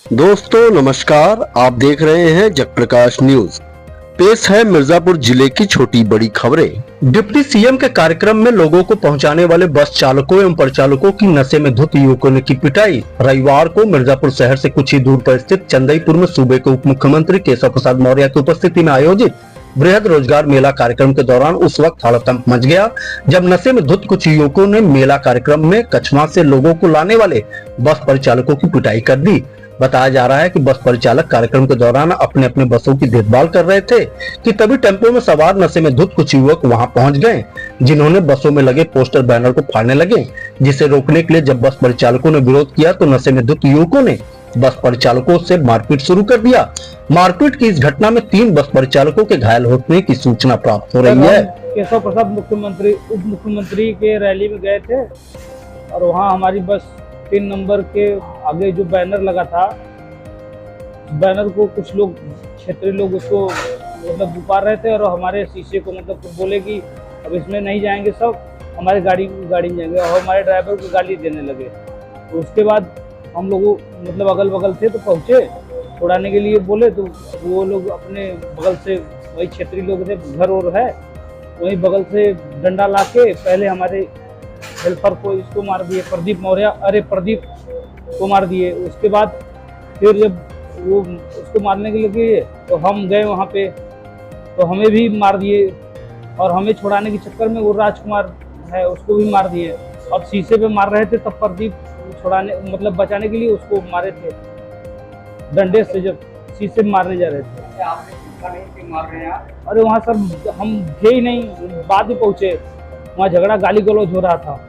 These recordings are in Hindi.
दोस्तों नमस्कार, आप देख रहे हैं जगप्रकाश न्यूज। पेश है मिर्जापुर जिले की छोटी बड़ी खबरें। डिप्टी सीएम के कार्यक्रम में लोगों को पहुंचाने वाले बस चालकों एवं परिचालकों की नशे में धुत युवकों ने की पिटाई। रविवार को मिर्जापुर शहर से कुछ ही दूर पर स्थित चंदईपुर में सूबे के उप मुख्यमंत्री केशव प्रसाद मौर्य की उपस्थिति में आयोजित बृहद रोजगार मेला कार्यक्रम के दौरान उस वक्त हड़कंप मच गया जब नशे में धुत कुछ युवकों ने मेला कार्यक्रम में कछवा से लोगों को लाने वाले बस परिचालकों की पिटाई कर दी। बताया जा रहा है कि बस परिचालक कार्यक्रम के दौरान अपने अपने बसों की देखभाल कर रहे थे कि तभी टेम्पो में सवार नशे में धुत कुछ युवक वहां पहुंच गए, जिन्होंने बसों में लगे पोस्टर बैनर को फाड़ने लगे। जिसे रोकने के लिए जब बस परिचालकों ने विरोध किया तो नशे में धुत युवकों ने बस परिचालकों से मारपीट शुरू कर दिया। मारपीट की इस घटना में 3 बस परिचालकों के घायल होने की सूचना प्राप्त हो रही है। केशव प्रसाद मुख्यमंत्री उप मुख्यमंत्री के रैली में गए थे और वहाँ हमारी बस 3 नंबर के आगे जो बैनर लगा था, बैनर को कुछ लोग क्षेत्रीय लोग उसको मतलब उतार रहे थे और हमारे शीशे को मतलब बोले कि अब इसमें नहीं जाएंगे, सब हमारे गाड़ी में जाएंगे और हमारे ड्राइवर को गाली देने लगे। तो उसके बाद हम लोग मतलब अगल बगल थे तो पहुँचे, छुड़ाने के लिए बोले तो वो लोग अपने बगल से, वही क्षेत्रीय लोग थे, घर और है वही बगल से डंडा ला के पहले हमारे हेल्पर को इसको मार दिए, प्रदीप मौर्य, अरे प्रदीप को मार दिए। उसके बाद फिर जब वो उसको मारने के लिए तो हम गए वहाँ पे तो हमें भी मार दिए और हमें छुड़ाने के चक्कर में वो राजकुमार है उसको भी मार दिए और शीशे पे मार रहे थे तब प्रदीप छुड़ाने मतलब बचाने के लिए उसको मारे थे डंडे से, जब शीशे में मारने जा रहे थे। अरे वहाँ सर हम थे ही नहीं, बाद में पहुँचे, वहाँ झगड़ा गाली गलौज हो रहा था,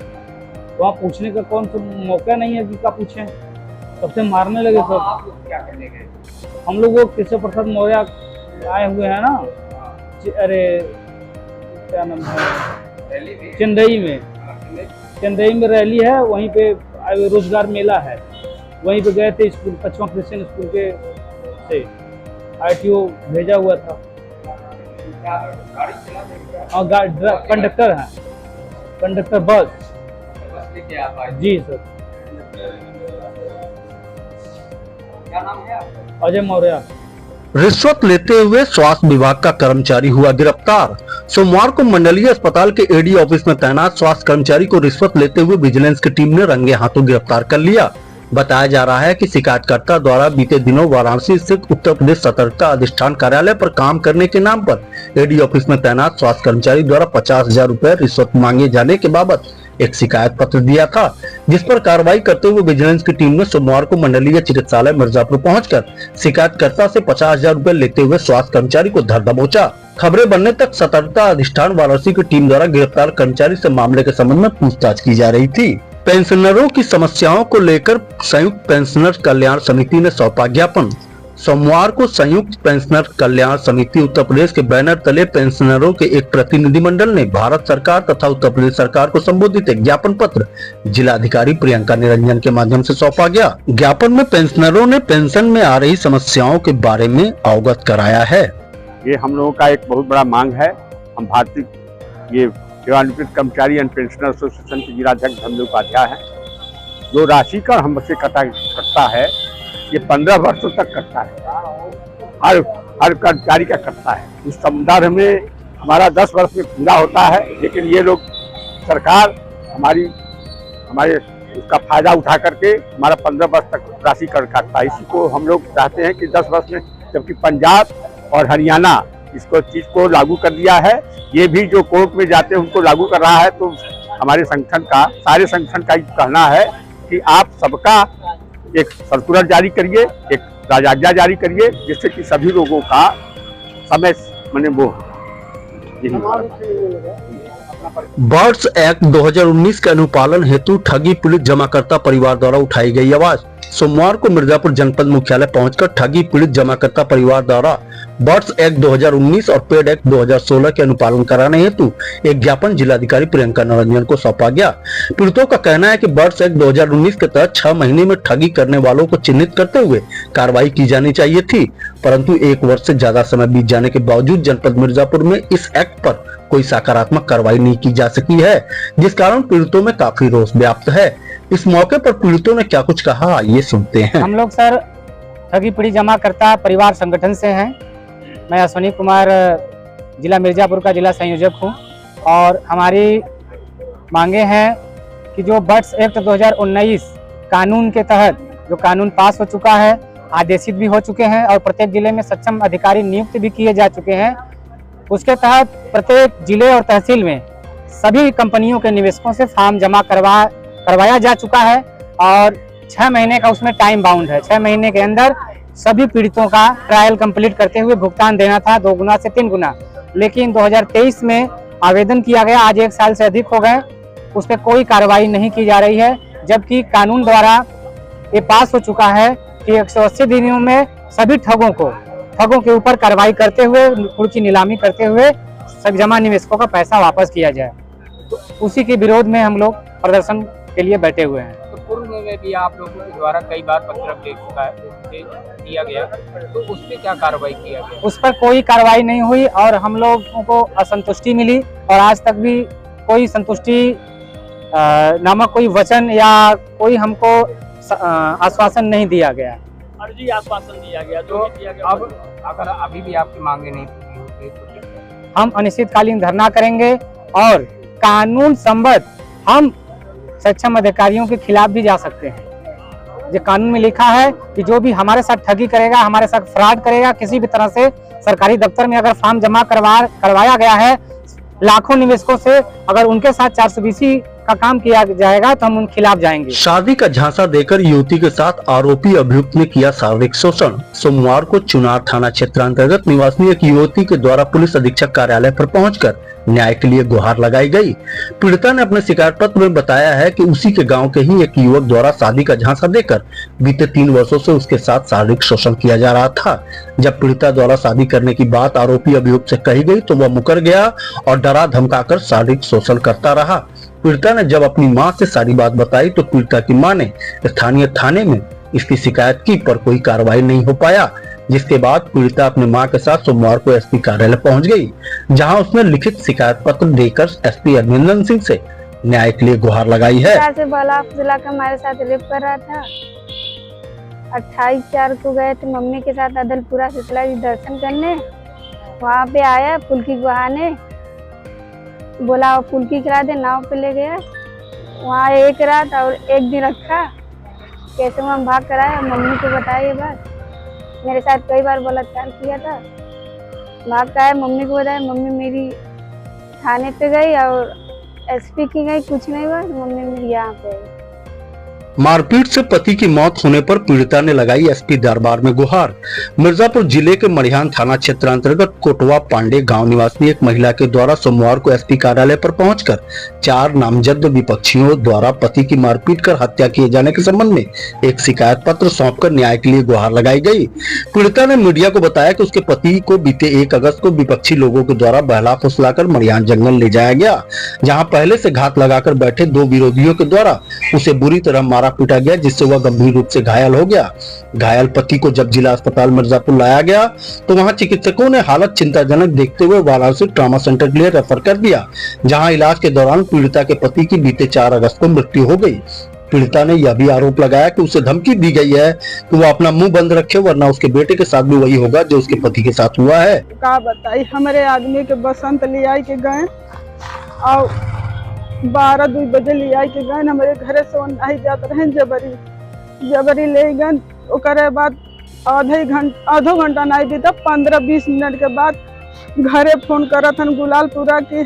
वहाँ पूछने का कौन सा मौका नहीं है कि क्या पूछें, सबसे मारने लगे सब। आप लोग क्या करने गए? हम लोग वो केशव प्रसाद मौर्य आए हुए हैं ना, अरे क्या नाम है, चेन्नई में रैली है, वहीं पे रोजगार मेला है, वहीं पे गए थे। स्कूल कछवा क्रिश्चियन स्कूल के से ITO भेजा हुआ था। कंडक्टर है, कंडक्टर बस जी सर। क्या नाम है? अजय मौर्य। रिश्वत लेते हुए स्वास्थ्य विभाग का कर्मचारी हुआ गिरफ्तार। सोमवार को मंडलीय अस्पताल के AD ऑफिस में तैनात स्वास्थ्य कर्मचारी को रिश्वत लेते हुए विजिलेंस की टीम ने रंगे हाथों गिरफ्तार कर लिया। बताया जा रहा है कि शिकायतकर्ता द्वारा बीते दिनों वाराणसी स्थित उत्तर प्रदेश सतर्कता अधिष्ठान कार्यालय पर काम करने के नाम पर AD ऑफिस में तैनात स्वास्थ्य कर्मचारी द्वारा 50,000 रुपए रिश्वत मांगे जाने के बाबत एक शिकायत पत्र दिया था, जिस पर कार्रवाई करते हुए विजिलेंस की टीम ने सोमवार को मंडलीय चिकित्सालय मिर्जापुर पहुंचकर शिकायतकर्ता से 50,000 रुपए लेते हुए स्वास्थ्य कर्मचारी को धर दबोचा। खबरें बनने तक सतर्कता अधिष्ठान वाराणसी की टीम द्वारा गिरफ्तार कर्मचारी से मामले के संबंध में पूछताछ की जा रही थी। पेंशनरों की समस्याओं को लेकर संयुक्त पेंशनर कल्याण समिति ने सौंपा ज्ञापन। सोमवार को संयुक्त पेंशनर कल्याण समिति उत्तर प्रदेश के बैनर तले पेंशनरों के एक प्रतिनिधिमंडल ने भारत सरकार तथा उत्तर प्रदेश सरकार को संबोधित एक ज्ञापन पत्र जिलाधिकारी प्रियंका निरंजन के माध्यम से सौंपा गया। ज्ञापन में पेंशनरों ने पेंशन में आ रही समस्याओं के बारे में अवगत कराया है। ये हम लोगों का एक बहुत बड़ा मांग है। हम भारतीय ये सेवानिवृत्त कर्मचारी एंड पेंशनर एसोसिएशन के जिलाध्यक्ष धर्मेंद्र उपाध्याय है। जो राशि का हमसे कटता है ये 15 वर्षों तक कटता है, हर कर्मचारी का कटता है। इस संदर्भ में हमारा 10 वर्ष में पूरा होता है, लेकिन ये लोग सरकार हमारे उसका फायदा उठा करके हमारा 15 वर्ष तक राशि काटता है। इसी को हम लोग चाहते हैं कि 10 वर्ष में, जबकि पंजाब और हरियाणा इसको चीज को लागू कर दिया है, ये भी जो कोर्ट में जाते हैं उनको लागू कर रहा है। तो हमारे संगठन का, सारे संगठन का कहना है कि आप सबका एक सर्कुलर जारी करिए, एक राजाज्ञा जारी करिए, जिससे कि सभी लोगों का समय माने वो बर्ड्स एक्ट 2019 के अनुपालन हेतु ठगी पीड़ित जमाकर्ता परिवार द्वारा उठाई गई आवाज। सोमवार को मिर्जापुर जनपद मुख्यालय पहुंचकर ठगी पीड़ित जमाकर्ता परिवार द्वारा बर्ड्स एक्ट 2019 और पेड एक्ट 2016 के अनुपालन कराने हेतु एक ज्ञापन जिलाधिकारी प्रियंका निरंजन को सौंपा गया। पीड़ितों का कहना है कि बर्ड्स एक्ट 2019 के तहत 6 महीने में ठगी करने वालों को चिन्हित करते हुए कार्रवाई की जानी चाहिए थी, परंतु 1 वर्ष से ज्यादा समय बीत जाने के बावजूद जनपद मिर्जापुर में इस एक्ट पर कोई सकारात्मक कार्रवाई नहीं की जा सकी है, जिस कारण पीड़ितों में काफी रोष व्याप्त है। इस मौके पर पीड़ितों ने क्या कुछ कहा, ये सुनते हैं। हम लोग सर ठगी पीढ़ी जमाकर्ता परिवार संगठन से हैं। मैं अश्विनी कुमार जिला मिर्जापुर का जिला संयोजक हूं और हमारी मांगे हैं कि जो बर्ड्स एक्ट 2019 कानून के तहत जो कानून पास हो चुका है, आदेशित भी हो चुके हैं और प्रत्येक जिले में सक्षम अधिकारी नियुक्त भी किए जा चुके हैं, उसके तहत प्रत्येक जिले और तहसील में सभी कंपनियों के निवेशकों से फॉर्म जमा करवाया जा चुका है और 6 महीने का उसमें टाइम बाउंड है। 6 महीने के अंदर सभी पीड़ितों का ट्रायल कंप्लीट करते हुए भुगतान देना था 2 गुना से 3 गुना, लेकिन 2023 में आवेदन किया गया, आज 1 साल से अधिक हो गए, उस पर कोई कार्रवाई नहीं की जा रही है, जबकि कानून द्वारा ये पास हो चुका है कि 180 दिनों में सभी ठगों के ऊपर कार्रवाई करते हुए, गुड़ की नीलामी करते हुए सब जमा निवेशकों का पैसा वापस किया जाए। तो उसी के विरोध में हम लोग प्रदर्शन के लिए बैठे हुए हैं। तो पूर्व में भी आप लोगों के द्वारा कई बार पत्र दिया गया, तो उस पर क्या कार्रवाई किया गया? उस पर कोई कार्रवाई नहीं हुई और हम लोगों को असंतुष्टि मिली और आज तक भी कोई संतुष्टि नामक कोई वचन या कोई हमको आश्वासन नहीं दिया गया। अर्जी आश्वासन दिया गया तो अब अगर अभी भी आपकी मांगे नहीं पूरी होती तो हम अनिश्चितकालीन धरना करेंगे और कानून संबद्ध हम सक्षम अधिकारियों के खिलाफ भी जा सकते हैं। जो कानून में लिखा है कि जो भी हमारे साथ ठगी करेगा, हमारे साथ फ्रॉड करेगा, किसी भी तरह से सरकारी दफ्तर में अगर फॉर्म जमा करवाया गया है लाखों निवेशकों से, अगर उनके साथ 420 का काम किया जाएगा तो हम उन खिलाफ जाएंगे। शादी का झांसा देकर युवती के साथ आरोपी अभियुक्त ने किया शारीरिक शोषण। सोमवार को चुनार थाना क्षेत्र अंतर्गत निवासी एक युवती के द्वारा पुलिस अधीक्षक कार्यालय पर पहुंचकर न्याय के लिए गुहार लगाई गई। पीड़िता ने अपने शिकायत पत्र में बताया है कि उसी के गांव के ही एक युवक द्वारा शादी का झांसा देकर बीते 3 वर्षों से उसके साथ शारीरिक शोषण किया जा रहा था। जब पीड़िता द्वारा शादी करने की बात आरोपी अभियुक्त से कही गई तो वह मुकर गया और डरा धमकाकर शारीरिक शोषण करता रहा। पीड़िता ने जब अपनी मां से सारी बात बताई तो पीड़िता की मां ने स्थानीय थाने में इसकी शिकायत की, पर कोई कार्रवाई नहीं हो पाया, जिसके बाद पीड़िता अपने मां के साथ सोमवार को एसपी कार्यालय पहुंच गई, जहां उसने लिखित शिकायत पत्र देकर एसपी अभिनंदन सिंह से न्याय के लिए गुहार लगाई है। जिला का हमारे साथ रेप कर रहा था। 28/4 को गए थे मम्मी के साथ अदलपुरा शीतला जी दर्शन करने। वहाँ पे आया फुल्की गुहाने, बोला फुल्की खिला दे, नाव पे ले गया। वहाँ 1 रात और 1 दिन रखा। कैसे हम भाग कर आए, मम्मी को बताया ये बात। मेरे साथ कई बार बलात्कार किया था। भाग कर आए, मम्मी को बताया। मम्मी मेरी थाने पे गई और एसपी की गई, कुछ नहीं हुआ। मम्मी मेरी यहाँ पे आई। मारपीट से पति की मौत होने पर पीड़िता ने लगाई एसपी दरबार में गुहार। मिर्जापुर जिले के मड़िहान थाना क्षेत्र अंतर्गत कोटवा पांडे गांव निवासी एक महिला के द्वारा सोमवार को एसपी कार्यालय पर पहुंचकर 4 नामजद विपक्षियों द्वारा पति की मारपीट कर हत्या किए जाने के संबंध में एक शिकायत पत्र सौंपकर न्याय के लिए गुहार लगाई गई। पीड़िता ने मीडिया को बताया कि उसके पति को बीते 1 अगस्त को विपक्षी लोगों के द्वारा बहला फुसलाकर मड़िहान जंगल ले जाया गया, जहाँ पहले से घात लगाकर बैठे 2 विरोधियों के द्वारा उसे बुरी तरह मारा पीटा गया, जिससे वह गंभीर रूप से घायल हो गया। घायल पति को जब जिला अस्पताल मिर्जापुर लाया गया तो वहां चिकित्सकों ने हालत चिंताजनक देखते हुए वाराणसी ट्रॉमा सेंटर के लिए रेफर कर दिया, जहां इलाज के दौरान पीड़िता के पति की बीते 4 अगस्त को मृत्यु हो गई। पीड़िता ने यह भी आरोप लगाया कि उसे धमकी दी गई है कि वो अपना मुंह बंद रखे, वरना उसके बेटे के साथ भी वही होगा जो उसके पति के साथ हुआ है। का बताई, हमारे आदमी के बसंत लिया के गए और 12-2 बजे लिया के गए। हमारे घरे से नहीं जाते रहे, जबरी ले गए। ओकरे बाद आधो घंटा नहीं बीता, 15-20 मिनट के बाद घरे फोन करत हन गुलालपुरा की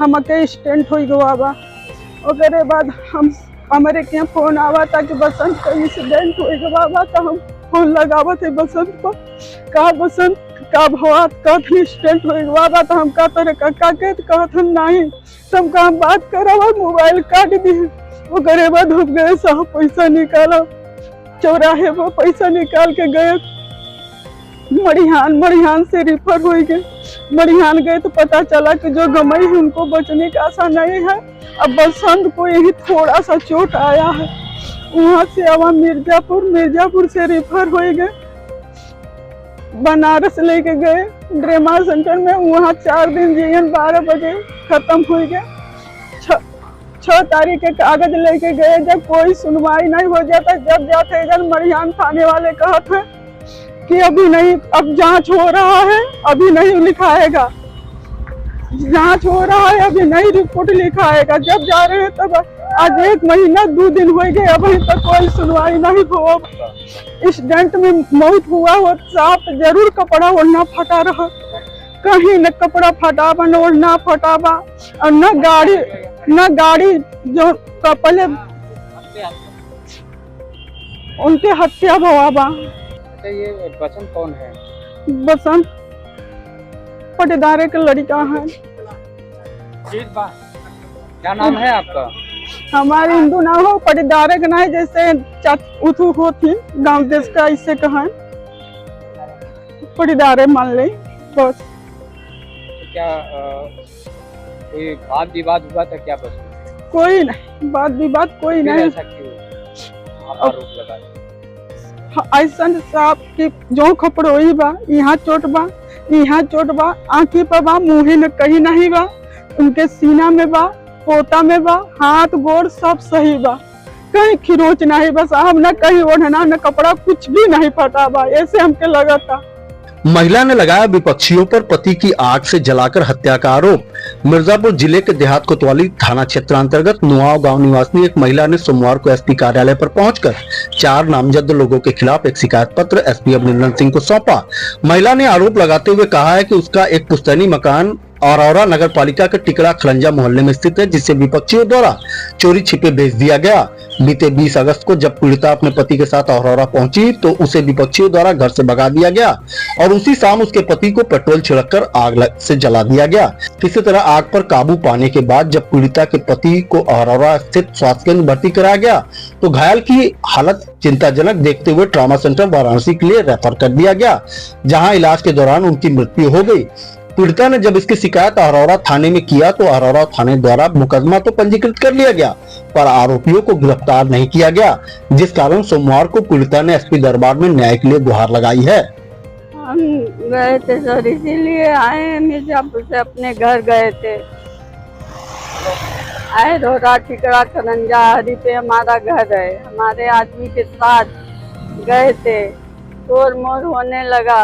हमके स्टेंट हो गवा बा। ओकरे बाद हमारे के फोन आवा था कि बसंत का इंसिडेंट हो गवा बा। तो हम फोन लगावत है बसंत को, कहा बसंत का भवात कहते स्टेंट हो गवा बा। तो हम कहते रे काका के कहते नहीं, तब का हम बात करा, मोबाइल काट दिए। वो करे बाद हम गए, साहब पैसा निकाला, चौराहे वो पैसा निकाल के गए मड़िहान से रिफर हो गए। मड़िहान गए तो पता चला कि जो गमई है उनको बचने का आशा नहीं है। अब बसंत को यही थोड़ा सा चोट आया है। वहाँ से अब मिर्जापुर से रिफर हो गए, बनारस लेके गए ड्रामा सेंटर में। वहाँ 4 दिन जीवन 12 बजे खत्म हो गए। 6 तारीख के कागज लेके गए, जब कोई सुनवाई नहीं हो जाता, जब जाते इधर मड़िहान थाने वाले कहते कि अभी नहीं, अब जांच हो रहा है, अभी नहीं लिखाएगा, जांच हो रहा है, अभी नहीं रिपोर्ट लिखाएगा। जब जा रहे हैं तब आज 1 महीना 2 दिन हो गए, अभी तक कोई सुनवाई नहीं हुआ। एक्सीडेंट में मौत हुआ हो, साफ जरूर कपड़ा ओढ़ना फटा रहा, कहीं न कपड़ा फटाबा न ओढ़ना फटाबा, और न गाड़ी जो पहले उनके हत्या हुआ बा। अच्छा, ये बसंत कौन है? बसंत पटेदारे के लड़का है। क्या नाम है आपका? हमारे हिंदू ना हो, पटेदारे का ना, जैसे उथू होती गांव देश का, इससे कहा पटेदारे मान ले बस। तो क्या कोई वाद विवाद हुआ था क्या बस में? कोई नहीं, बात विवाद कोई फिर नहीं। ऐसा क्यों आप आरोप लगा रहे हैं? ऐसा साहब की जो खपड़ोई बा, यहाँ चोट बा, यहाँ चोट बा, आँखी पर बा, मुँहे में कहीं नहीं बा, उनके सीना में बा, पोता में बा, हाथ गोड़ सब सही बा, कहीं खिरोच नहीं बा साहब, न कहीं ओढ़ना न कपड़ा, कुछ भी नहीं फटा बा, ऐसे हमके लगा था। महिला ने लगाया विपक्षियों पर पति की आग से जलाकर हत्या का आरोप। मिर्जापुर जिले के देहात कोतवाली थाना क्षेत्र अंतर्गत नुआव गांव निवासी एक महिला ने सोमवार को एसपी कार्यालय पर पहुंचकर 4 नामजद लोगों के खिलाफ एक शिकायत पत्र एसपी अभिनंदन सिंह को सौंपा। महिला ने आरोप लगाते हुए कहा है कि उसका एक पुश्तैनी मकान औरौरा नगर पालिका के टिकड़ा खलंजा मोहल्ले में स्थित है, जिसे विपक्षियों द्वारा चोरी छिपे बेच दिया गया। बीते 20 अगस्त को जब पीड़िता अपने पति के साथ औरौरा पहुंची तो उसे विपक्षियों द्वारा घर से भगा दिया गया और उसी शाम उसके पति को पेट्रोल छिड़ककर आग से जला दिया गया। इसी तरह आग पर काबू पाने के बाद जब पीड़िता के पति को औरौरा स्थित स्वास्थ्य केंद्र भर्ती कराया गया तो घायल की हालत चिंताजनक देखते हुए ट्रॉमा सेंटर वाराणसी के लिए रेफर कर दिया गया, जहाँ इलाज के दौरान उनकी मृत्यु हो गई। पीड़िता ने जब इसकी शिकायत अरोरा थाने में किया तो अरोरा थाने द्वारा मुकदमा तो पंजीकृत कर लिया गया पर आरोपियों को गिरफ्तार नहीं किया गया, जिस कारण सोमवार को पीड़िता ने एसपी दरबार में न्याय के लिए गुहार लगाई है। हम गए थे सर, इसीलिए आए हैं मिर्जापुर से, अपने घर गए थे, आए रोरा टिकड़ा खरंजा हरी पे हमारा घर है, हमारे आदमी के साथ गए थे, शोर मोर होने लगा,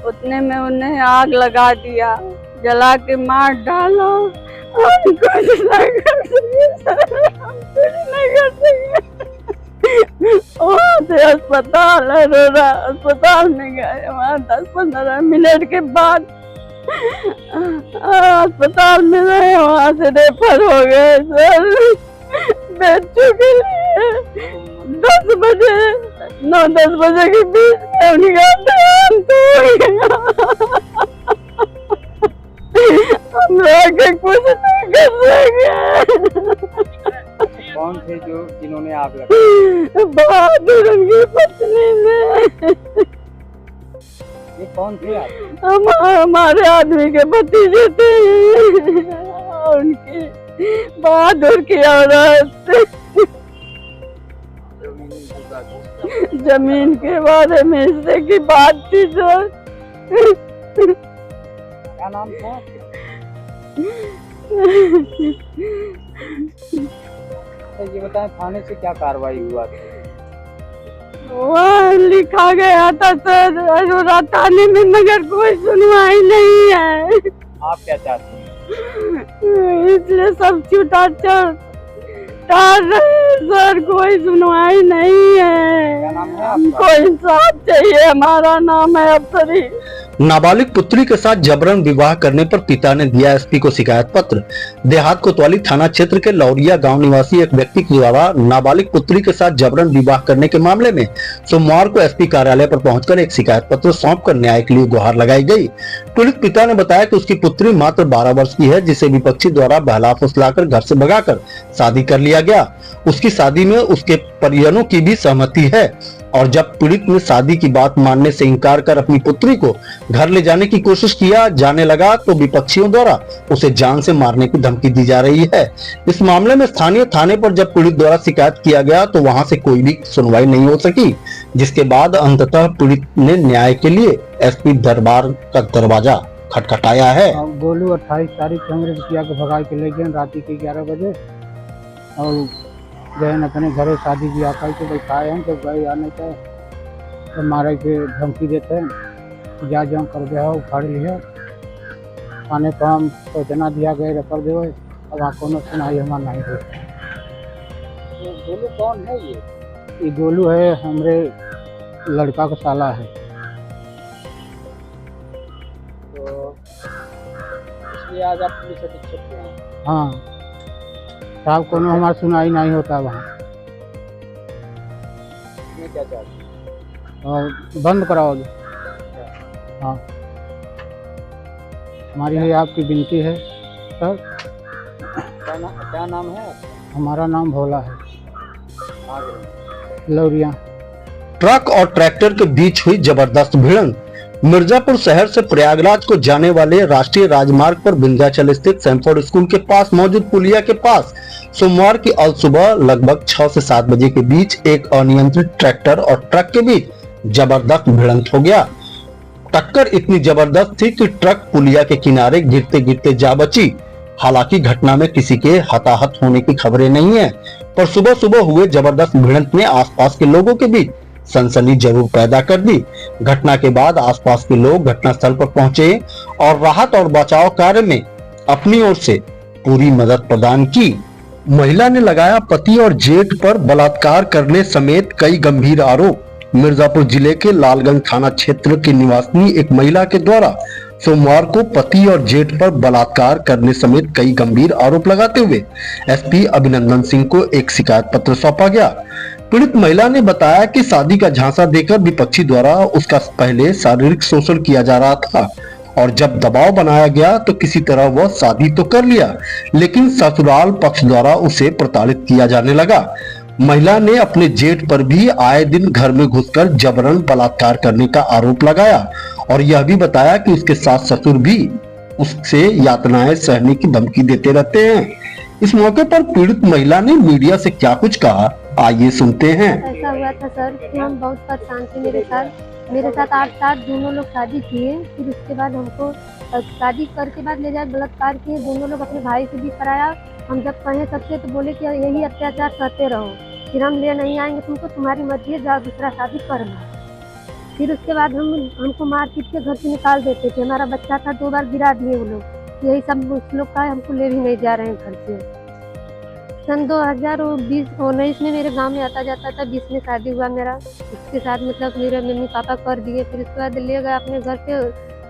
उतने में उन्हें आग लगा दिया, जला के मार डालो, हम कुछ नहीं कर सके, हम कुछ नहीं कर सके। वहाँ से अस्पताल है, रोरा अस्पताल में गए, वहाँ 10-15 मिनट के बाद अस्पताल में रहे, वहाँ से रेफर हो गए सर। बच्चों के लिए 10 बजे 9-10 बजे के बीच में उनका ध्यान हम लोग कुछ नहीं कर सके। कौन थे जिन्होंने आग लगाई? बहादुर उनकी पत्नी ने। ये कौन थे आप? हमारे आदमी के भतीजे थे, उनकी बहादुर की औरत। जमीन के बारे में हिस्से की बात थी सर। क्या नाम था? तो ये बताएं थाने से क्या कार्रवाई हुआ था? वहाँ लिखा गया था सर अरोरा थाने में, मगर कोई सुनवाई नहीं है। आप क्या चाहते हैं? इसलिए सब छूटा टाल रहे सर, कोई सुनवाई नहीं है। क्या नाम है आपका? हमको इंसाफ चाहिए, हमारा नाम है अफसरी। नाबालिग पुत्री के साथ जबरन विवाह करने पर पिता ने दिया एसपी को शिकायत पत्र। देहात कोतवाली थाना क्षेत्र के लौरिया गांव निवासी एक व्यक्ति के द्वारा नाबालिग पुत्री के साथ जबरन विवाह करने के मामले में सोमवार को एसपी कार्यालय पर पहुंचकर एक शिकायत पत्र सौंपकर न्याय के लिए गुहार लगाई गई। पीड़ित पिता ने बताया कि उसकी पुत्री मात्र 12 वर्ष की है, जिसे विपक्षी द्वारा बहला फुसलाकर घर से भगाकर शादी कर लिया गया। उसकी शादी में उसके परिजनों की भी सहमति है और जब पीड़ित ने शादी की बात मानने से इनकार कर अपनी पुत्री को घर ले जाने की कोशिश किया जाने लगा तो विपक्षियों द्वारा उसे जान से मारने की धमकी दी जा रही है। इस मामले में स्थानीय थाने पर जब पीड़ित द्वारा शिकायत किया गया तो वहां से कोई भी सुनवाई नहीं हो सकी, जिसके बाद अंततः पीड़ित ने न्याय के लिए एसपी दरबार का दरवाजा खटखटाया है। गोलू 28 तारीख को हमरे बिटिया को भगा के ले गए रात के 11 बजे और गए अपने घरे शादी ब्याह कर के बैठाए हैं। जब गए आने का मारे के धमकी देते हैं, जा जम कर दे उखाड़ लिया थाने पर हम सूचना दिया गया कर दे। अब वहाँ कोनो सुनाई हमारा नहीं हुई। तो गोलू कौन है ये? गोलू है हमरे लड़का का साला है। तो इसलिए आज आप पुलिस अधीक्षक के हैं। हाँ साहब, कोनो हमारा सुनाई नहीं होता वहाँ। इसमें क्या चाहते हैं? और बंद कराओ दो। हाँ हमारी ये आपकी विनती है सर। क्या नाम है आपका? हमारा नाम भोला है, आगे। लौरिया। ट्रक और ट्रैक्टर के बीच हुई जबरदस्त भिड़ंत। मिर्जापुर शहर से प्रयागराज को जाने वाले राष्ट्रीय राजमार्ग पर विंध्याचल स्थित सैमफोर्ड स्कूल के पास मौजूद पुलिया के पास सोमवार की अल सुबह लगभग 6 से 7 बजे के बीच एक अनियंत्रित ट्रैक्टर और ट्रक के बीच जबरदस्त भिड़ंत हो गया। टक्कर इतनी जबरदस्त थी कि ट्रक पुलिया के किनारे गिरते गिरते जा बची। हालांकि घटना में किसी के हताहत होने की खबरें नहीं है, पर सुबह सुबह हुए जबरदस्त भिड़ंत ने आसपास के लोगों के बीच सनसनी जरूर पैदा कर दी। घटना के बाद आसपास के लोग घटनास्थल पर पहुंचे और राहत और बचाव कार्य में अपनी ओर से पूरी मदद प्रदान की। महिला ने लगाया पति और जेठ पर बलात्कार करने समेत कई गंभीर आरोप। मिर्जापुर जिले के लालगंज थाना क्षेत्र की निवासिनी एक महिला के द्वारा सोमवार को पति और जेठ पर बलात्कार करने समेत कई गंभीर आरोप लगाते हुए एसपी अभिनंदन सिंह को एक शिकायत पत्र सौंपा गया। पीड़ित महिला ने बताया कि शादी का झांसा देकर विपक्षी द्वारा उसका पहले शारीरिक शोषण किया जा रहा था और जब दबाव बनाया गया तो किसी तरह वह शादी तो कर लिया, लेकिन ससुराल पक्ष द्वारा उसे प्रताड़ित किया जाने लगा। महिला ने अपने जेठ पर भी आए दिन घर में घुसकर जबरन बलात्कार करने का आरोप लगाया और यह भी बताया कि उसके सास ससुर भी उससे यातनाएं सहने की धमकी देते रहते हैं। इस मौके पर पीड़ित महिला ने मीडिया से क्या कुछ कहा, आइए सुनते हैं। ऐसा हुआ था सर कि हम बहुत परेशान थे। मेरे साथ 8 साल दोनों लोग शादी किए, फिर उसके बाद हमको शादी करके बाद ले जाए बलात्कार किए। दोनों लोग अपने भाई से भी कराया। हम जब कहे सबसे तो बोले कि यही अत्याचार करते रहो, फिर हम ले नहीं आएंगे तुमको, तुम्हारी मर्जी है, जाओ दूसरा शादी करना। फिर उसके बाद हमको मार पीट के घर से निकाल देते थे। हमारा बच्चा था 2 बार गिरा दिए वो लोग। यही सब उस लोग का, हमको ले भी नहीं जा रहे हैं घर से। सन 2020-19 में मेरे गांव में आता जाता था। 20 में शादी हुआ मेरा, उसके साथ मतलब मेरे मम्मी पापा कर दिए। फिर उसके बाद ले गए अपने घर पे।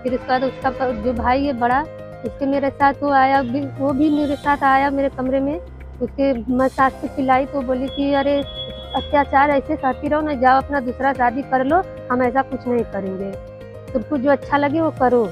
फिर उसके बाद उसका जो भाई है बड़ा, उसके मेरे साथ वो आया, वो भी मेरे साथ आया मेरे कमरे में। उसके मैं सास पे चिल्लाई तो बोली कि अरे अत्याचार ऐसे करती रहो ना, जाओ अपना दूसरा शादी कर लो, हम ऐसा कुछ नहीं करेंगे, तुमको जो अच्छा लगे वो करो।